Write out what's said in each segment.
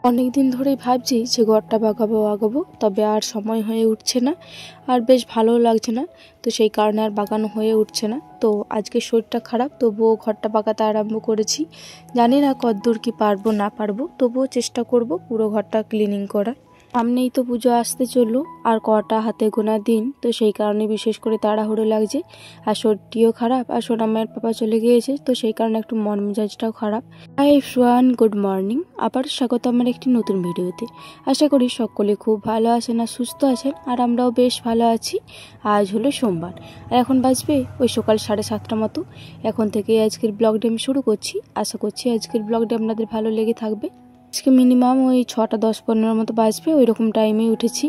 অনেক দিন ধরেই ভাবছি যে ঘরটা বাগাবো, তবে আর সময় হয়ে উঠছে না, আর বেশ ভালোও লাগছে না। তো সেই কারণে আর বাগানো হয়ে উঠছে না। তো আজকে শরীরটা খারাপ, তবুও ঘরটা বাগাতে আরম্ভ করেছি। জানি না কতদূর কি পারবো না পারবো, তবুও চেষ্টা করব পুরো ঘরটা ক্লিনিং করার। সামনেই তো পুজো আসতে চললো, আর কটা হাতে গোনা দিন, তো সেই কারণে বিশেষ করে তাড়াহুড়ো লাগছে। আর শরীরটিও খারাপ, আর সোনামায়ের পাপা চলে গিয়েছে, তো সেই কারণে একটু মন মেজাজটাও খারাপ। Hi everyone, good morning. আবার স্বাগত আমার একটি নতুন ভিডিওতে। আশা করি সকলে খুব ভালো আছেন আর সুস্থ আছেন, আর আমরাও বেশ ভালো আছি। আজ হলো সোমবার, আর এখন বাজবে ওই সকাল 7:30 মতো। এখন থেকে আজকের ব্লগটি আমি শুরু করছি। আশা করছি আজকের ব্লগটি আপনাদের ভালো লেগে থাকবে। আজকে মিনিমাম ওই 6টা 10-15 মতো বাজবে, ওই রকম টাইমেই উঠেছি।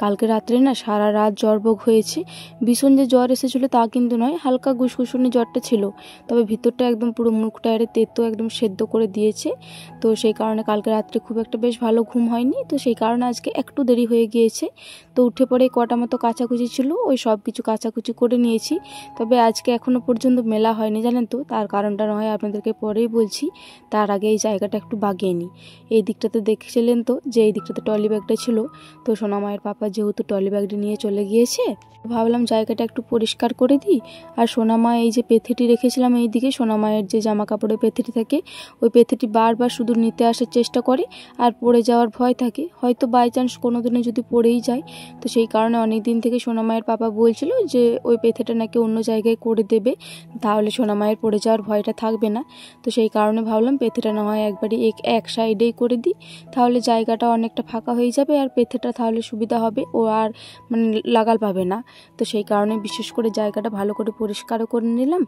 কালকে রাত্রে না সারা রাত জ্বরবোগ হয়েছে। ভীষণ যে জ্বর এসেছিলো তা কিন্তু নয়, হালকা গুসগুসুনি জ্বরটা ছিল। তবে ভিতরটা একদম পুরো মুখটা তেতো একদম সেদ্ধ করে দিয়েছে। তো সেই কারণে কালকে রাত্রে খুব একটা বেশ ভালো ঘুম হয়নি, তো সেই কারণে আজকে একটু দেরি হয়ে গিয়েছে। তো উঠে পড়ে কটা মতো কাচাকুচি ছিল, ওই সব কিছু কাচাকুচি করে নিয়েছি। তবে আজকে এখনো পর্যন্ত মেলা হয়নি, জানেন তো। তার কারণটা না হয় আপনাদেরকে পরেই বলছি, তার আগে এই জায়গাটা একটু বাগিয়ে নিই। এই দিকটাতে দেখছিলেন তো যে এই দিকটাতে ট্রলি ব্যাগটা ছিল, তো সোনামায়ের পাপা যেহেতু ট্রলি ব্যাগটি নিয়ে চলে গিয়েছে, ভাবলাম জায়গাটা একটু পরিষ্কার করে দিই। আর সোনামা এই যে পেথিটি রেখেছিলাম এই দিকে, সোনামায়ের যে জামা কাপড়ের পেথিটি থাকে, ওই পেথিটি বারবার শুধু নিতে আসার চেষ্টা করে, আর পড়ে যাওয়ার ভয় থাকে। হয়তো বাই চান্স কোনো দিনে যদি পড়েই যায়, তো সেই কারণে অনেক দিন থেকে সোনামায়ের পাপা বলছিল যে ওই পেথিটা নাকি অন্য জায়গায় করে দেবে, তাহলে সোনামায়ের পড়ে যাওয়ার ভয়টা থাকবে না। তো সেই কারণে ভাবলাম পেথিটা না হয় একবারই এক সাইডেই করে দিই, তাহলে জায়গাটা অনেকটা ফাঁকা হয়ে যাবে, আর পেথেটা তাহলে সুবিধা হবে, ও আর মানে লাগাল পাবে না। তো সেই কারণে বিশেষ করে জায়গাটা ভালো করে পরিষ্কারও করে নিলাম।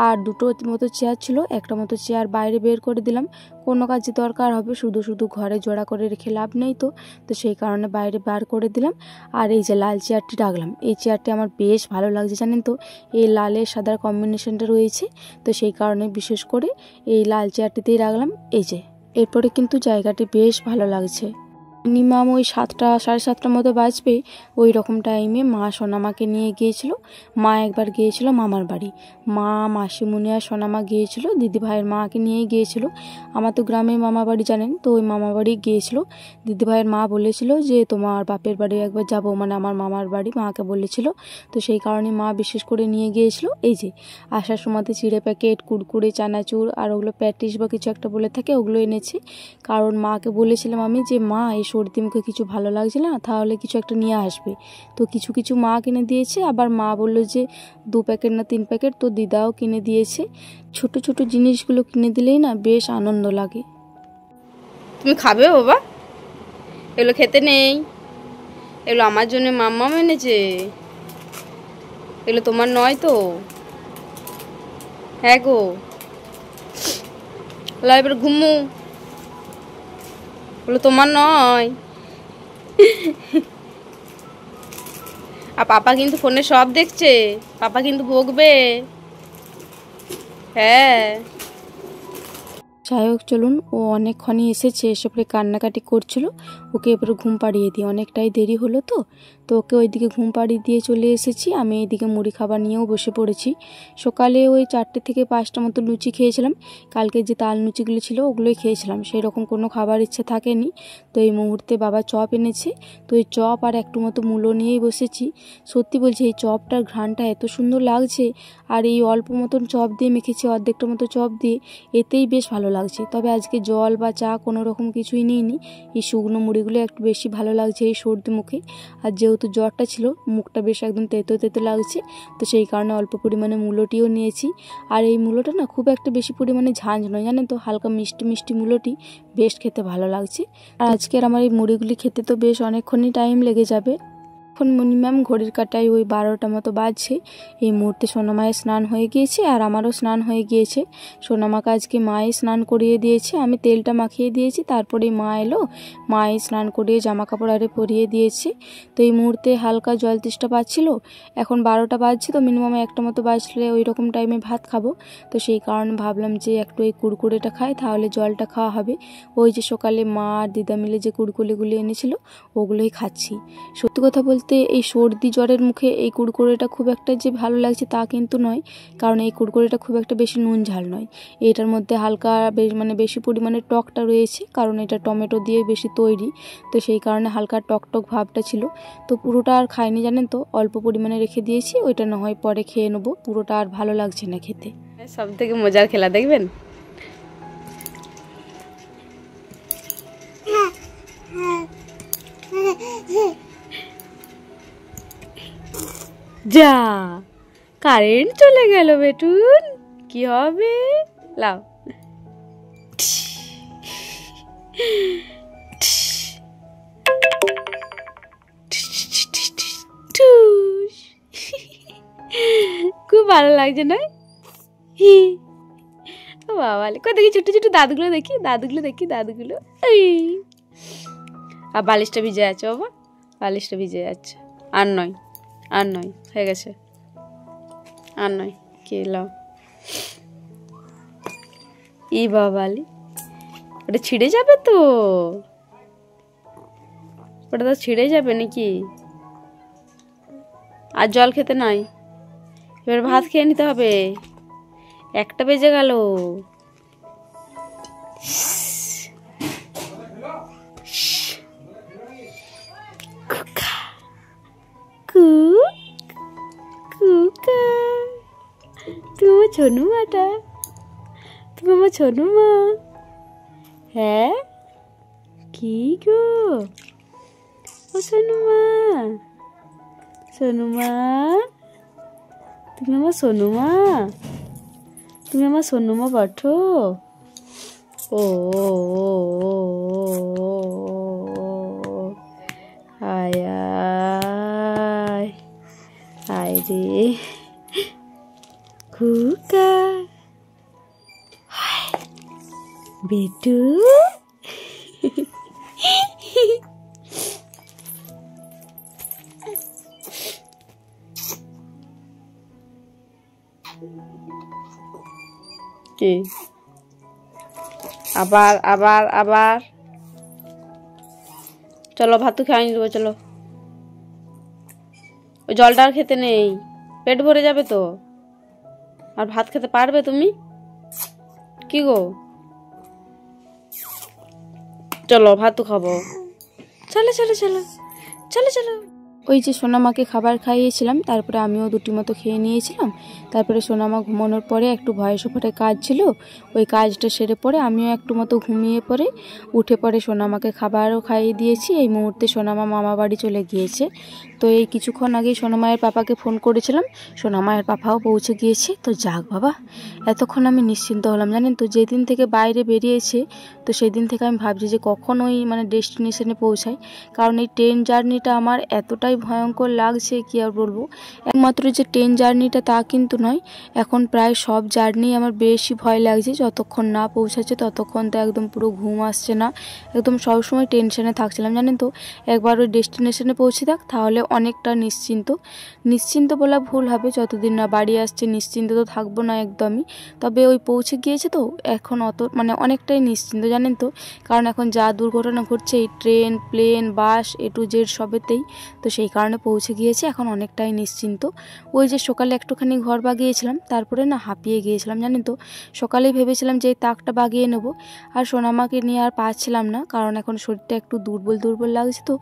আর দুটো মতো চেয়ার ছিল, একটা মতো চেয়ার বাইরে বের করে দিলাম। কোনো কাজে দরকার হবে, শুধু শুধু ঘরে জোড়া করে রেখে লাভ নেই। তো সেই কারণে বাইরে বার করে দিলাম। আর এই যে লাল চেয়ারটি রাখলাম, এই চেয়ারটি আমার বেশ ভালো লাগছে, জানেন তো। এই লালের সাদার কম্বিনেশনটা রয়েছে, তো সেই কারণে বিশেষ করে এই লাল চেয়ারটিতেই রাখলাম। এই যে এরপরে কিন্তু জায়গাটি বেশ ভালো লাগছে। মিনিমাম ওই 7টা 7:30 মতো বাজবে, ওই রকম টাইমে মা সোনামাকে নিয়ে গিয়েছিল। মা একবার গিয়েছিল মামার বাড়ি, মা মাসিমুনি আর সোনামা গিয়েছিল দিদিভাইয়ের মাকে নিয়ে গিয়েছিল। আমার তো গ্রামে মামা বাড়ি, জানেন তো, ওই মামা বাড়ি গিয়েছিল। দিদিভাইয়ের মা বলেছিল যে তোমার বাপের বাড়ি একবার যাব, মানে আমার মামার বাড়ি মাকে বলেছিল। তো সেই কারণে মা বিশেষ করে নিয়ে গিয়েছিল। এই যে আসার সময়তে চিড়ে প্যাকেট, কুরকুরে, চানাচুর আর ওগুলো প্যাটিস বা কিছু একটা বলে থাকে, ওগুলো এনেছে। কারণ মাকে বলেছিলাম আমি যে মা এই সর্দি মুখে কিছু ভালো লাগছে না, তাহলে কিছু একটা নিয়ে আসবে। তো কিছু কিছু মা কিনে দিয়েছে, আবার মা বললো যে 2 প্যাকেট না 3 প্যাকেট, তো দিদাও কিনে দিয়েছে। ছোট ছোট জিনিসগুলো কিনে দিলেই না বেশ আনন্দ লাগে। তুমি খাবে বাবা? এগুলো খেতে নেই, এগুলো আমার জন্য মাম্মা এনেছে, এগুলো তোমার নয় তো। হ্যাঁ গো, এবার ঘুমু, ওগুলো তোমার নয়। আর পাপা কিন্তু ফোনে সব দেখছে, পাপা কিন্তু বকবে। হ্যাঁ যাই হোক চলুন, ও অনেকক্ষণই এসেছে, এসে পরে কান্নাকাটি করছিল। ওকে এবারে ঘুম পাড়িয়ে দিই, অনেকটাই দেরি হলো তো ওকে ওইদিকে ঘুম পাড়িয়ে দিয়ে চলে এসেছি। আমি এইদিকে মুড়ি খাবার নিয়েও বসে পড়েছি। সকালে ওই 4টে থেকে 5টা মতো লুচি খেয়েছিলাম। কালকে যে তাল লুচিগুলো ছিল ওগুলোই খেয়েছিলাম, সেই রকম কোনো খাবার ইচ্ছে থাকেনি। তো এই মুহূর্তে বাবা চপ এনেছে, তো এই চপ আর একটু মতো মূলো নিয়েই বসেছি। সত্যি বলছি, এই চপটার ঘ্রাণটা এত সুন্দর লাগছে, আর এই অল্প মতন চপ দিয়ে মেখেছি, অর্ধেকটা মতো চপ দিয়ে, এতেই বেশ ভালো লাগছে। তবে আজকে জল বা চা কোনো রকম কিছুই নিইনি, এই শুকনো মুড়িগুলো একটু বেশি ভালো লাগছে এই সর্দি মুখে। আর যেহেতু জ্বরটা ছিল, মুখটা বেশ একদম তেতো তেতো লাগছে, তো সেই কারণে অল্প পরিমাণে মূলোটিও নিয়েছি। আর এই মূলোটা না খুব একটা বেশি পরিমাণে ঝাঁঝ নয়, জানেন তো, হালকা মিষ্টি মিষ্টি মূলোটি বেশ খেতে ভালো লাগছে। আর আজকের আমার এই মুড়িগুলি খেতে তো বেশ অনেকক্ষণই টাইম লেগে যাবে। এখন মিনিমাম ঘড়ির কাটায় ওই 12টা মতো বাজছে। এই মুহূর্তে সোনামায়ের স্নান হয়ে গিয়েছে, আর আমারও স্নান হয়ে গিয়েছে। সোনামাকে আজকে মাই স্নান করিয়ে দিয়েছে, আমি তেলটা মাখিয়ে দিয়েছি, তারপরে মা এলো, মাই স্নান করিয়ে জামা কাপড় আরে পরিয়ে দিয়েছে। তো এই মুহূর্তে হালকা জল তেষ্টা পাচ্ছিল। এখন 12টা বাজছে, তো মিনিমাম 1টা মতো বাজলে ওই রকম টাইমে ভাত খাবো। তো সেই কারণে ভাবলাম যে একটু এই কুরকুরেটা খাই, তাহলে জলটা খাওয়া হবে। ওই যে সকালে মা আর দিদা মিলে যে কুরকুরেগুলি এনেছিল, ওগুলোই খাচ্ছি। সত্যি কথা বলতে বলতে এই সর্দি জ্বরের মুখে এই কুড়কুড়েটা খুব একটা যে ভালো লাগছে তা কিন্তু নয়, কারণ এই কুড়কুড়েটা খুব একটা বেশি নুন ঝাল নয়। এটার মধ্যে হালকা মানে বেশি পরিমাণে টকটা রয়েছে, কারণ এটা টমেটো দিয়ে বেশি তৈরি, তো সেই কারণে হালকা টক ভাবটা ছিল। তো পুরোটা আর খাইনি জানেন তো, অল্প পরিমাণে রেখে দিয়েছি, ওইটা না হয় পরে খেয়ে নেবো, পুরোটা আর ভালো লাগছে না খেতে। সব থেকে মজার খেলা দেখবেন। যা কারেন্ট চলে গেল বেটুন, কি হবে? লাও খুব ভালো লাগছে না? বাবা কই দেখি ছোট ছোট দাদুগুলো দেখি, দাদুগুলো আর বালিশটা ভিজে আছে বাবা, বালিশটা ভিজে যাচ্ছে। আর নয় হয়ে গেছে, আর নয়। কে লাও ই বাবালি, ওটা ছিঁড়ে যাবে তো, ওটা তো ছিঁড়ে যাবে নাকি? আর জল খেতে নাই, এবার ভাত খেয়ে নিতে হবে, 1টা বেজে গেল। তুমি আমার ছোনু মাটা, তুমি আমার ছোনু মা। হ্যাঁ কি গো ও সোনু মা, তুমি আমার সোনু মা পাঠো। ও আয় আয় রে খুকা, বেটু কি আবার চলো ভাত তো খাইয়ে দেবো, চলো। ওই জলটা আর খেতে নেই, পেট ভরে যাবে তো। আর ভাত খেতে পারবে তুমি? কি গো চলো ভাত তো খাবো, চলো। ওই যে সোনামাকে খাবার খাইয়েছিলাম, তারপরে আমিও 2টি মতো খেয়ে নিয়েছিলাম। তারপরে সোনামা ঘুমানোর পরে একটু ভয়েস ওভারের কাজ ছিল, ওই কাজটা সেরে পরে আমিও একটু মতো ঘুমিয়ে পরে উঠে পরে সোনামাকে খাবারও খাইয়ে দিয়েছি। এই মুহূর্তে সোনামা মামা বাড়ি চলে গিয়েছে। তো এই কিছুক্ষণ আগেই সোনামায়ের পাপাকে ফোন করেছিলাম, সোনামায়ের পাপাও পৌঁছে গিয়েছে। তো যাক বাবা, এতক্ষণ আমি নিশ্চিন্ত হলাম জানেন তো। যেদিন থেকে বাইরে বেরিয়েছে তো সেদিন থেকে আমি ভাবছি যে কখন ওই মানে ডেস্টিনেশনে পৌঁছাই, কারণ এই ট্রেন জার্নিটা আমার এতটাই ভয়ঙ্কর লাগছে কি আর বলবো। একমাত্র যে ট্রেন জার্নিটা তা কিন্তু নয়, এখন প্রায় সব জার্নি আমার বেশি ভয় লাগছে। যতক্ষণ না পৌঁছাচ্ছে ততক্ষণ তো একদম পুরো ঘুম আসছে না, একদম সবসময় টেনশনে থাকছিলাম জানেন তো। একবার ওই ডেস্টিনেশনে পৌঁছে থাক তাহলে অনেকটা নিশ্চিন্ত বলা ভুল হবে, যতদিন না বাড়ি আসছে নিশ্চিন্ত তো থাকবো না একদমই। তবে ওই পৌঁছে গিয়েছে তো এখন মানে অনেকটাই নিশ্চিন্ত জানেন তো, কারণ এখন যা দুর্ঘটনা ঘটছে এই train plane bus A to Z সবেতেই, তো সেই কারণে পৌঁছে গিয়েছে, এখন অনেকটাই নিশ্চিন্ত। ওই যে সকালে একটুখানি ঘর বাগিয়েছিলাম, তারপরে না হাঁপিয়ে গিয়েছিলাম জানেন তো। সকালেই ভেবেছিলাম যে তাকটা বাগিয়ে নেব, আর সোনামাকে নিয়ে আর পারছিলাম না, কারণ এখন শরীরটা একটু দুর্বল লাগছে। তো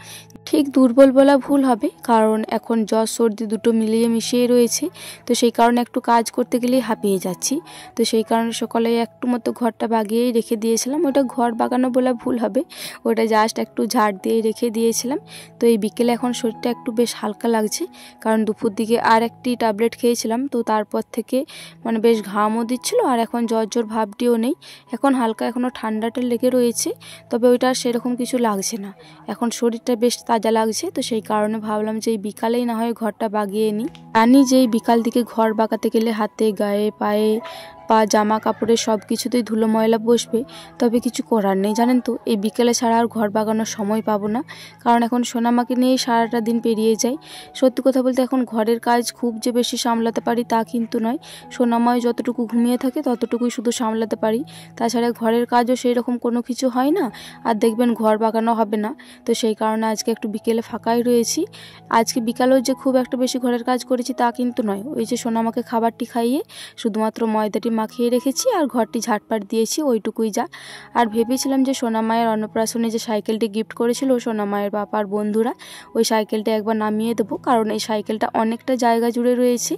ঠিক দুর্বল বলা ভুল হবে, কারণ এখন জ্বর সর্দি দুটো মিশিয়ে রয়েছে, তো সেই কারণে একটু কাজ করতে গেলেই হাঁপিয়ে যাচ্ছি। তো সেই কারণে সকালে একটু মতো ঘরটা বাগিয়েই রেখে দিয়েছিলাম, ওটা ঘর বাগানো বলা ভুল হবে, ওটা জাস্ট একটু ঝাড় দিয়ে রেখে দিয়েছিলাম। তো এই বিকেলে এখন শরীরটা একটু বেশ হালকা লাগছে, কারণ দুপুর দিকে আর একটি ট্যাবলেট খেয়েছিলাম, তো তারপর থেকে মানে বেশ ঘামও দিচ্ছিল, আর এখন জ্বর ভাবটিও নেই। এখন হালকা এখনও ঠান্ডাটা লেগে রয়েছে, তবে ওইটা সেরকম কিছু লাগছে না, এখন শরীরটা বেশ তাজা লাগছে। তো সেই কারণে ভাবলাম যে এই বিকালেই না হয় ঘরটা বাগিয়ে নিই। জানি যে এই বিকাল দিকে ঘর বাগাতে গেলে হাতে গায়ে পায়ে বা জামা কাপড়ের সব কিছুতেই ধুলো ময়লা বসবে। তবে কিছু করার নেই জানেন তো, এই বিকেলে ছাড়া আর ঘর বাগানোর সময় পাবো না, কারণ এখন সোনামাকে নিয়েই সারাটা দিন পেরিয়ে যায়। সত্যি কথা বলতে এখন ঘরের কাজ খুব যে বেশি সামলাতে পারি তা কিন্তু নয়। সোনামায় যতটুকু ঘুমিয়ে থাকে ততটুকুই শুধু সামলাতে পারি, তাছাড়া ঘরের কাজও সেই রকম কোনো কিছু হয় না, আর দেখবেন ঘর বাগানো হবে না। তো সেই কারণে আজকে একটু বিকেলে ফাঁকাই রয়েছি। আজকে বিকালেও যে খুব একটা বেশি ঘরের কাজ করেছি তা কিন্তু নয়। ওই যে সোনামাকে খাবারটি খাইয়ে শুধুমাত্র ময়দাটি মাখিয়ে রেখেছি আর ঘরটি ঝাটপাট দিয়েছি, ওইটুকুই যা। আর ভেবেছিলাম যে সোনামায়ের অন্নপ্রাশনে যে সাইকেলটি গিফট করেছিল সোনামায়ের বাবার বন্ধুরা, ওই সাইকেলটা একবার নামিয়ে দেবো, কারণ এই সাইকেলটা অনেকটা জায়গা জুড়ে রয়েছে,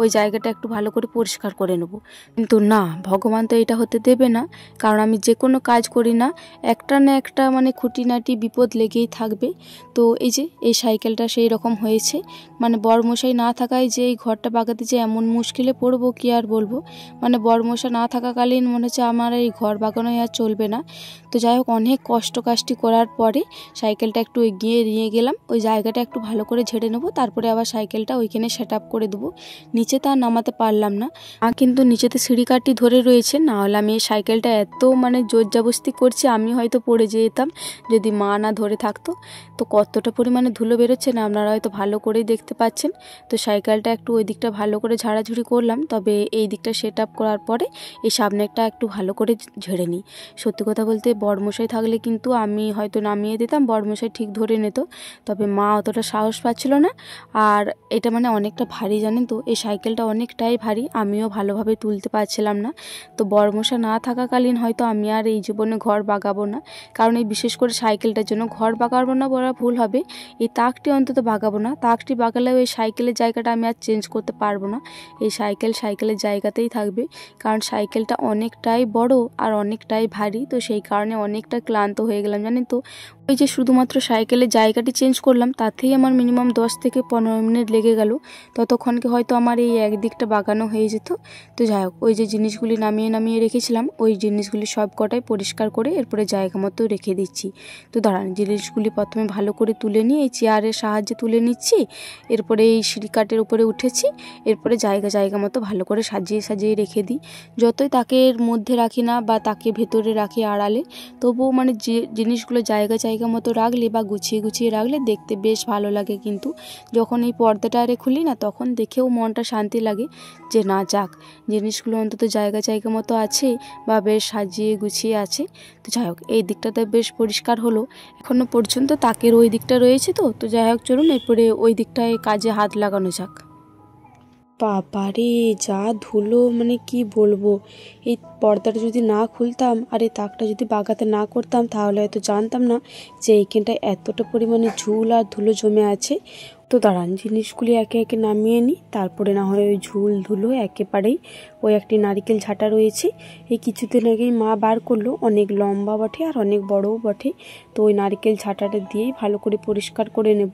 ওই জায়গাটা একটু ভালো করে পরিষ্কার করে নেব। কিন্তু না, ভগবান তো এটা হতে দেবে না, কারণ আমি যে কোনো কাজ করি না একটা না একটা মানে খুঁটিনাটি বিপদ লেগেই থাকবে। তো এই যে এই সাইকেলটা সেই রকম হয়েছে, মানে বরমশাই না থাকায় যে এই ঘরটা বাগাতে যে এমন মুশকিলে পড়বো কি আর বলবো। মানে বরমশাই না থাকাকালীন মনে হচ্ছে আমার এই ঘর বাগানোই আর চলবে না। তো যাই হোক, অনেক কষ্টকাষ্টি করার পরে সাইকেলটা একটু এগিয়ে নিয়ে গেলাম, ওই জায়গাটা একটু ভালো করে ঝেড়ে নেবো, তারপরে আবার সাইকেলটা ওইখানে সেট আপ করে দেবো। নিচে তা নামাতে পারলাম না, কিন্তু নিচেতে সিঁড়িকাঠটি ধরে রয়েছে, না হলে আমি এই সাইকেলটা এত মানে জোর জবস্তি করছি আমি হয়তো পড়ে যেতাম যদি মা না ধরে থাকতো। তো কতটা পরিমাণে ধুলো বেরোচ্ছে না আপনারা হয়তো ভালো করেই দেখতে পাচ্ছেন। তো সাইকেলটা একটু ওই দিকটা ভালো করে ঝাড়াঝুড়ি করলাম, তবে এই দিকটা সেট আপ করার পরে এই সামনেটা একটু ভালো করে ঝেড়ে নিই। সত্যি কথা বলতে বরমশাই থাকলে কিন্তু আমি হয়তো নামিয়ে দিতাম, বরমশাই ঠিক ধরে নিত, তবে মা অতটা সাহস পাচ্ছিল না। আর এটা মানে অনেকটা ভারী জানেন তো, এই সাইকেলটা অনেকটাই ভারী, আমিও ভালোভাবে তুলতে পারছিলাম না। তো বরমশা না থাকাকালীন হয়তো আমি আর এই জীবনে ঘর বাগাবো না, কারণ এই বিশেষ করে সাইকেলটার জন্য ঘর বাগাবো না বলা ভুল হবে, এই তাকটি অন্তত বাগাবো না। তাকটি বাগালেও এই সাইকেলের জায়গাটা আমি আর চেঞ্জ করতে পারবো না, এই সাইকেলের জায়গাতেই থাকবে, কারণ সাইকেলটা অনেকটাই বড় আর অনেকটাই ভারী। তো সেই কারণে অনেকটা ক্লান্ত হয়ে গেলাম জানেন তো। ওই যে শুধুমাত্র সাইকেলের জায়গাটি চেঞ্জ করলাম তাতেই আমার মিনিমাম 10 থেকে 15 মিনিট লেগে গেল, ততক্ষণকে হয়তো আমার এই একদিকটা বাগানো হয়ে যেত। তো যাই হোক, ওই যে জিনিসগুলি নামিয়ে রেখেছিলাম ওই জিনিসগুলি সব কটাই পরিষ্কার করে এরপরে জায়গা মতো রেখে দিচ্ছি। তো দাঁড়ান, জিনিসগুলি প্রথমে ভালো করে তুলে নিয়ে এই চেয়ারের সাহায্যে তুলে নিচ্ছি, এরপরে এই সিঁড়িকাঠের উপরে উঠেছি, এরপরে জায়গা মতো ভালো করে সাজিয়ে রেখে দিই। যতই তাকের মধ্যে রাখি না বা তাকে ভেতরে রাখি আড়ালে, তবুও মানে যে জিনিসগুলো জায়গা মতো রাখলে বা গুছিয়ে রাখলে দেখতে বেশ ভালো লাগে। কিন্তু যখন এই পর্দাটা আরে খুলি না, তখন দেখেও মনটা শান্তি লাগে যে না যাক, জিনিসগুলো অন্তত জায়গা মতো আছে বা বেশ সাজিয়ে গুছিয়ে আছে। তো যাই হোক, এই দিকটাতে বেশ পরিষ্কার হলো, এখনো পর্যন্ত তাকের ওই দিকটা রয়েছে। তো যাই হোক, চলুন এরপরে ওই দিকটায় কাজে হাত লাগানো যাক। বাবারে যা ধুলো, মানে কি বলবো, এই পর্দাটা যদি না খুলতাম আর এই তাকটা যদি বাগাতে না করতাম তাহলে হয়তো জানতাম না যে এইখানটায় এতটা পরিমাণে ঝুল আর ধুলো জমে আছে। তো দাঁড়ান, জিনিসগুলি একে একে নামিয়ে নিই, তারপরে না হয় ওই ঝুল ধুলো একেবারেই। ওই একটি নারিকেল ঝাঁটা রয়েছে, এই কিছুদিন আগেই মা বার করলো, অনেক লম্বা বটে আর অনেক বড়ও বটে। তো ওই নারিকেল ঝাঁটাটা দিয়েই ভালো করে পরিষ্কার করে নেব।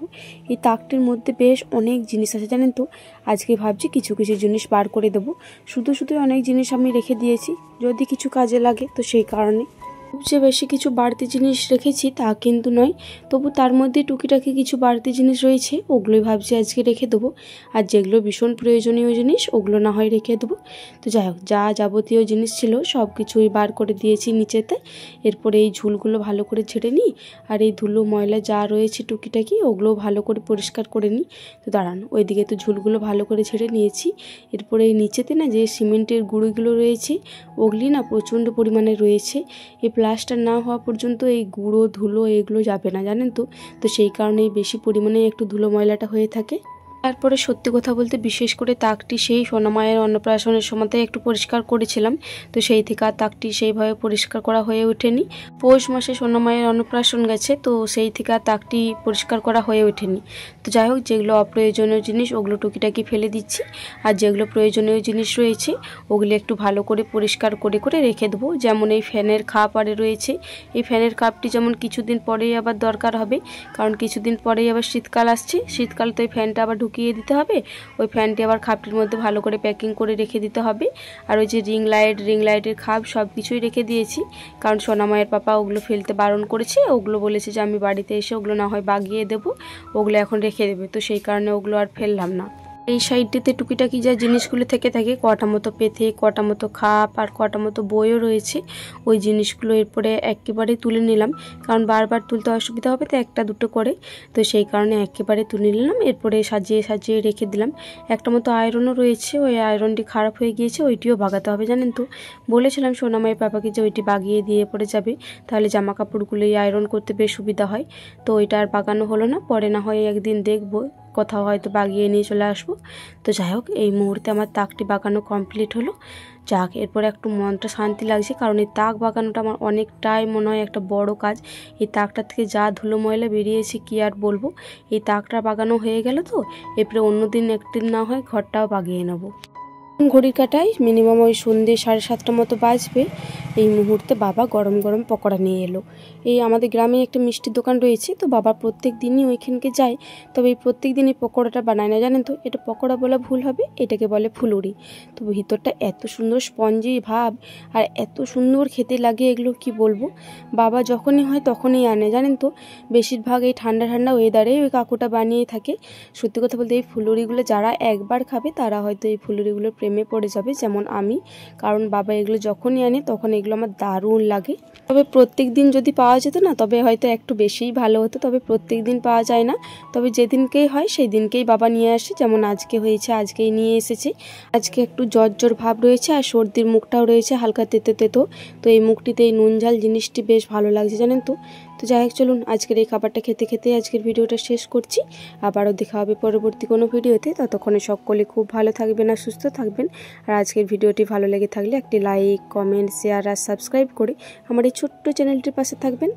এই তাকটির মধ্যে বেশ অনেক জিনিস আছে জানেন তো, আজকে ভাবছি কিছু জিনিস বার করে দেবো। শুধু অনেক জিনিস আমি রেখে দিয়েছি যদি কিছু কাজে লাগে, তো সেই কারণে সবচেয়ে বেশি কিছু বাড়তি জিনিস রেখেছি তা কিন্তু নয়, তবু তার মধ্যে টুকিটাকি কিছু বাড়তি জিনিস রয়েছে, ওগুলোই ভাবছি আজকে রেখে দেবো। আর যেগুলো ভীষণ প্রয়োজনীয় জিনিস ওগুলো না হয় রেখে দেবো। তো যাই হোক, যা যাবতীয় জিনিস ছিল সব কিছুই বার করে দিয়েছি নিচেতে। এরপরে এই ঝুলগুলো ভালো করে ঝেড়ে নিই, আর এই ধুলো ময়লা যা রয়েছে টুকিটাকি ওগুলো ভালো করে পরিষ্কার করে নিই। তো দাঁড়ান, ওইদিকে তো ঝুলগুলো ভালো করে ঝেড়ে নিয়েছি। এরপরে এই নিচেতে না যে সিমেন্টের গুঁড়োগুলো রয়েছে ওগুলি না প্রচণ্ড পরিমাণে রয়েছে, এই প্লাস্টার না হওয়া পর্যন্ত এই গুঁড়ো ধুলো এগুলো যাবে না জানেন তো। তো সেই কারণেই বেশি পরিমাণে একটু ধুলো ময়লাটা হয়ে থাকে। তারপরে সত্যি কথা বলতে বিশেষ করে তাকটি সেই সোনামায়ের অন্নপ্রাশনের সময়তে একটু পরিষ্কার করেছিলাম, তো সেই থেকে আর তাকটি সেইভাবে পরিষ্কার করা হয়ে ওঠেনি। পৌষ মাসে সোনামায়ের অন্নপ্রাশন গেছে, তো সেই থেকে আর তাকটি পরিষ্কার করা হয়ে ওঠেনি। তো যাই হোক, যেগুলো অপ্রয়োজনীয় জিনিস ওগুলো টুকিটাকি ফেলে দিচ্ছি, আর যেগুলো প্রয়োজনীয় জিনিস রয়েছে ওগুলো একটু ভালো করে পরিষ্কার করে রেখে দেবো। যেমন এই ফ্যানের খাপ আরে রয়েছে, এই ফ্যানের খাপটি যেমন কিছুদিন পরেই আবার দরকার হবে, কারণ কিছুদিন পরেই আবার শীতকাল আসছে, শীতকাল তো এই ফ্যানটা আবার ঢুকিয়ে দিতে হবে, ওই ফ্যানটি আবার খাপটির মধ্যে ভালো করে প্যাকিং করে রেখে দিতে হবে। আর ওই যে রিং লাইটের খাপ সব কিছুই রেখে দিয়েছি, কারণ সোনামায়ের পাপা ওগুলো ফেলতে বারণ করেছে, ওগুলো বলেছে যে আমি বাড়িতে এসে ওগুলো না হয় বাগিয়ে দেবো, ওগুলো এখন রেখে দেবে, তো সেই কারণে ওগুলো আর ফেললাম না। এই সাইডটিতে টুকিটাকি যা জিনিসগুলো থেকে থাকে, কটা মতো পেথে, কটা মতো খাপ আর কটা মতো বইও রয়েছে, ওই জিনিসগুলো এরপরে একেবারে তুলে নিলাম, কারণ বারবার তুলতে অসুবিধা হবে, তো একটা দুটো করে, তো সেই কারণে একেবারে তুলে নিলাম। এরপরে সাজিয়ে সাজিয়ে রেখে দিলাম। একটা মতো আয়রনও রয়েছে, ওই আয়রনটি খারাপ হয়ে গিয়েছে, ওইটিও বাগাতে হবে। জানেন তো, বলেছিলাম সোনামায়ের পাপাকে যে ওইটি বাগিয়ে দিয়ে পড়ে যাবে, তাহলে জামা কাপড়গুলো আয়রন করতে বেশ সুবিধা হয়। তো ওইটা আর বাগানো হলো না, পরে না হয় একদিন দেখবো, কোথাও হয়তো বাগিয়ে নিয়ে চলে আসবো। তো যাই হোক, এই মুহূর্তে আমার তাকটি বাগানো কমপ্লিট হলো। যাক, এরপরে একটু মনটা শান্তি লাগছে, কারণ এই তাক বাগানোটা আমার অনেকটাই মনে হয় একটা বড় কাজ। এই তাকটা থেকে যা ধুলো ময়লা বেরিয়েছে কি আর বলবো। এই তাকটা বাগানো হয়ে গেল, তো এরপরে অন্যদিন একদিন না হয় ঘরটাও বাগিয়ে নেবো। ঘড়ির কাটায় মিনিমাম ওই সন্ধ্যে 7:30 মতো বাজবে। এই মুহূর্তে বাবা গরম গরম পকোড়া নিয়ে এলো। এই আমাদের গ্রামে একটা মিষ্টির দোকান রয়েছে, তো বাবা প্রত্যেক দিনই ওইখানকে যায়। তবে এই প্রত্যেক দিন এই পকোড়াটা বানায় না, জানেন তো, এটা পকোড়া বলা ভুল হবে, এটাকে বলে ফুলুরি। তো ভিতরটা এত সুন্দর স্পঞ্জি ভাব আর এত সুন্দর খেতে লাগে, এগুলো কি বলবো। বাবা যখনই হয় তখনই আনে, জানেন তো, বেশিরভাগ এই ঠান্ডা ঠান্ডা ওয়েদারে ওই কাকুটা বানিয়ে থাকে। সত্যি কথা বলতে এই ফুলুরিগুলো যারা একবার খাবে তারা হয়তো এই ফুলুরিগুলোর প্রেমে পড়ে যাবে, যেমন আমি, কারণ বাবা এগুলো যখনই আনে তখন এগুলো আমার দারুণ লাগে। তবে প্রত্যেক দিন যদি পাওয়া যেত না, তবে হয়তো একটু বেশিই ভালো হতো, তবে প্রত্যেক দিন পাওয়া যায় না। তবে যেদিনকেই হয় সেই দিনকেই বাবা নিয়ে আসে, যেমন আজকে হয়েছে, আজকেই নিয়ে এসেছে। আজকে একটু জ্বর জ্বর ভাব রয়েছে আর সর্দির মুখটাও রয়েছে হালকা তেতো তেতো, তো এই মুখটিতে এই নুন ঝাল জিনিসটি বেশ ভালো লাগছে, জানেন তো। তো যাই হোক, চলুন আজকের এই খাবারটা খেতে খেতে আজকের ভিডিওটা শেষ করছি। আবারও দেখা হবে পরবর্তী কোনো ভিডিওতে। ততক্ষণে সকলে খুব ভালো থাকবেন আর সুস্থ থাকবেন। আর আজকের ভিডিওটি ভালো লেগে থাকলে একটি লাইক, কমেন্ট, শেয়ার আর সাবস্ক্রাইব করে আমার এই ছোট্ট চ্যানেলটির পাশে থাকবেন।